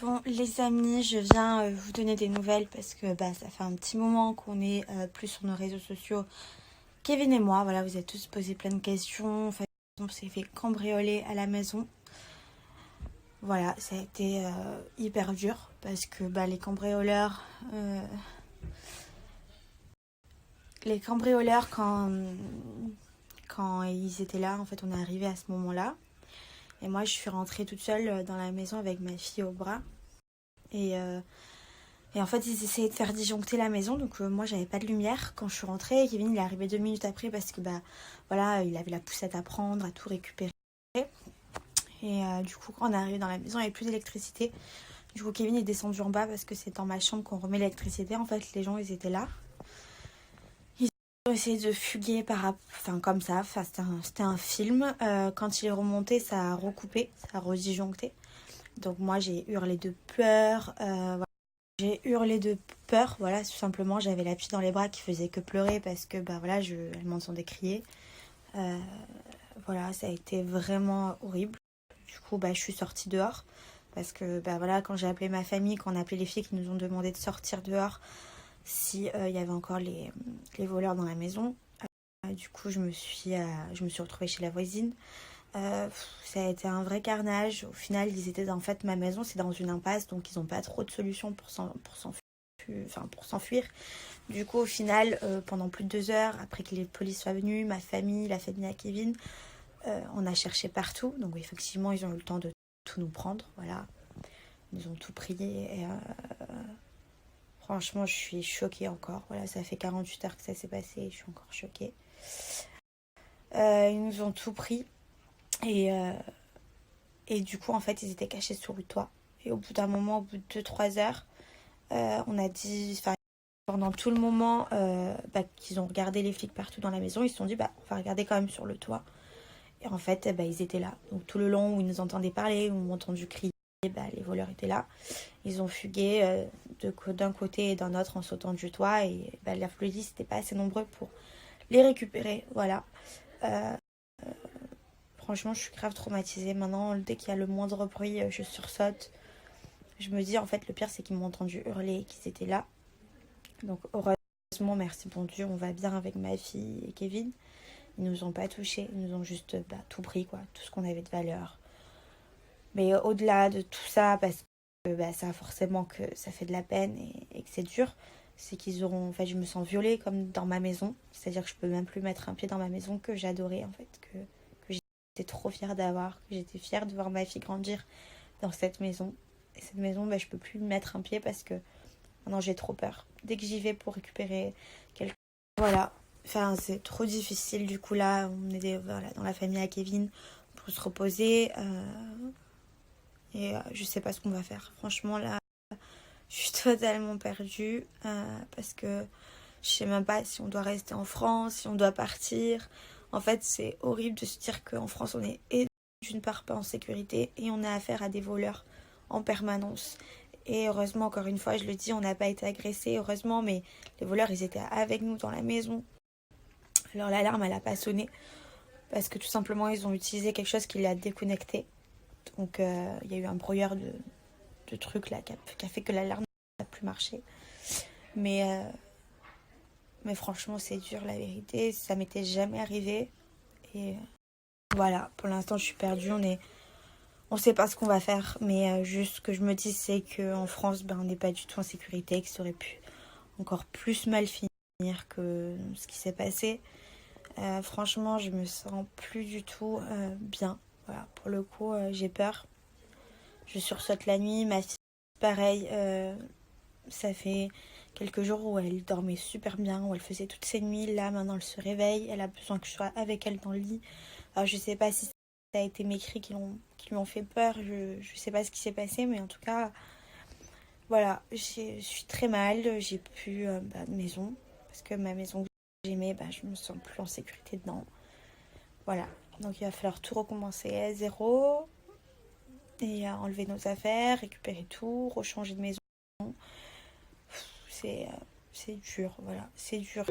Bon les amis, je viens vous donner des nouvelles parce que ça fait un petit moment qu'on est plus sur nos réseaux sociaux, Kevin et moi. Voilà, vous êtes tous posé plein de questions. En fait, on s'est fait cambrioler à la maison. Voilà, ça a été hyper dur parce que les cambrioleurs quand ils étaient là, en fait on est arrivé à ce moment-là. Et moi je suis rentrée toute seule dans la maison avec ma fille au bras. Et en fait, ils essayaient de faire disjoncter la maison. Donc, moi, j'avais pas de lumière quand je suis rentrée. Kevin, il est arrivé 2 minutes après parce que, voilà, il avait la poussette à prendre, à tout récupérer. Et du coup, quand on est arrivé dans la maison, il n'y avait plus d'électricité. Du coup, Kevin est descendu en bas parce que c'est dans ma chambre qu'on remet l'électricité. En fait, les gens, ils étaient là. Ils ont essayé de fuguer comme ça. Enfin, c'était un film. Quand il est remonté, ça a recoupé, ça a redisjoncté. Donc, moi, j'ai hurlé de peur. Voilà. J'ai hurlé de peur, voilà, tout simplement. J'avais la petite dans les bras qui faisait que pleurer parce que, voilà, elle m'entendait crier. Voilà, ça a été vraiment horrible. Du coup, je suis sortie dehors parce que, voilà, quand j'ai appelé ma famille, quand on a appelé les filles qui nous ont demandé de sortir dehors, si il y avait encore les voleurs dans la maison. Du coup, je me suis retrouvée chez la voisine. Ça a été un vrai carnage. Au final, ils étaient en fait, ma maison, c'est dans une impasse, donc ils n'ont pas trop de solutions pour s'enfuir. Du coup, au final, pendant plus de 2 heures, après que les polices soient venus, la famille à Kevin, on a cherché partout. Donc effectivement, ils ont eu le temps de tout nous prendre. Voilà, ils ont tout pris. Et franchement, je suis choquée encore. Voilà, ça fait 48 heures que ça s'est passé. Je suis encore choquée. Ils nous ont tout pris. Et du coup, en fait, ils étaient cachés sous le toit. Et au bout d'un moment, au bout de 2-3 heures, on a dit... Pendant tout le moment qu'ils ont regardé les flics partout dans la maison, ils se sont dit, on va regarder quand même sur le toit. Et en fait, ils étaient là. Donc tout le long où ils nous entendaient parler, où ils m'ont entendu crier, les voleurs étaient là. Ils ont fugué d'un côté et d'un autre en sautant du toit. Et la police n'était pas assez nombreux pour les récupérer. Voilà. Franchement, je suis grave traumatisée. Maintenant, dès qu'il y a le moindre bruit, je sursaute. Je me dis, en fait, le pire, c'est qu'ils m'ont entendu hurler et qu'ils étaient là. Donc, heureusement, merci bon Dieu, on va bien avec ma fille et Kevin. Ils nous ont pas touchés, ils nous ont juste tout pris, quoi. Tout ce qu'on avait de valeur. Mais au-delà de tout ça, parce que ça, forcément, que ça fait de la peine et que c'est dur, c'est qu'ils auront... En fait, je me sens violée comme dans ma maison. C'est-à-dire que je peux même plus mettre un pied dans ma maison que j'adorais, en fait. Que j'étais trop fière d'avoir, que j'étais fière de voir ma fille grandir dans cette maison. Et cette maison, je peux plus mettre un pied parce que maintenant j'ai trop peur. Dès que j'y vais pour récupérer quelque chose, voilà. Enfin, c'est trop difficile. Du coup, là, on est dans la famille à Kevin pour se reposer. Et je sais pas ce qu'on va faire. Franchement, là, je suis totalement perdue parce que je sais même pas si on doit rester en France, si on doit partir. En fait, c'est horrible de se dire qu'en France, on est d'une part pas en sécurité et on a affaire à des voleurs en permanence. Et heureusement, encore une fois, je le dis, on n'a pas été agressés, heureusement, mais les voleurs, ils étaient avec nous dans la maison. Alors l'alarme, elle n'a pas sonné parce que tout simplement, ils ont utilisé quelque chose qui l'a déconnecté. Donc, il y a eu un brouilleur de trucs là qui a fait que l'alarme n'a plus marché. Mais franchement, c'est dur, la vérité. Ça m'était jamais arrivé. Et voilà, pour l'instant, je suis perdue. On sait pas ce qu'on va faire. Mais juste ce que je me dis, c'est qu'en France, on n'est pas du tout en sécurité. Que ça aurait pu encore plus mal finir que ce qui s'est passé. Franchement, je me sens plus du tout bien. Voilà, pour le coup, j'ai peur. Je sursaute la nuit. Ma fille, pareil, ça fait quelques jours où elle dormait super bien, où elle faisait toutes ses nuits. Là, maintenant, elle se réveille. Elle a besoin que je sois avec elle dans le lit. Alors, je sais pas si ça a été mes cris qui lui ont fait peur. Je sais pas ce qui s'est passé, mais en tout cas, voilà, je suis très mal. J'ai plus de maison. Parce que ma maison que j'aimais, je me sens plus en sécurité dedans. Voilà. Donc, il va falloir tout recommencer à zéro. Et enlever nos affaires, récupérer tout, rechanger de maison. C'est dur, voilà, c'est dur.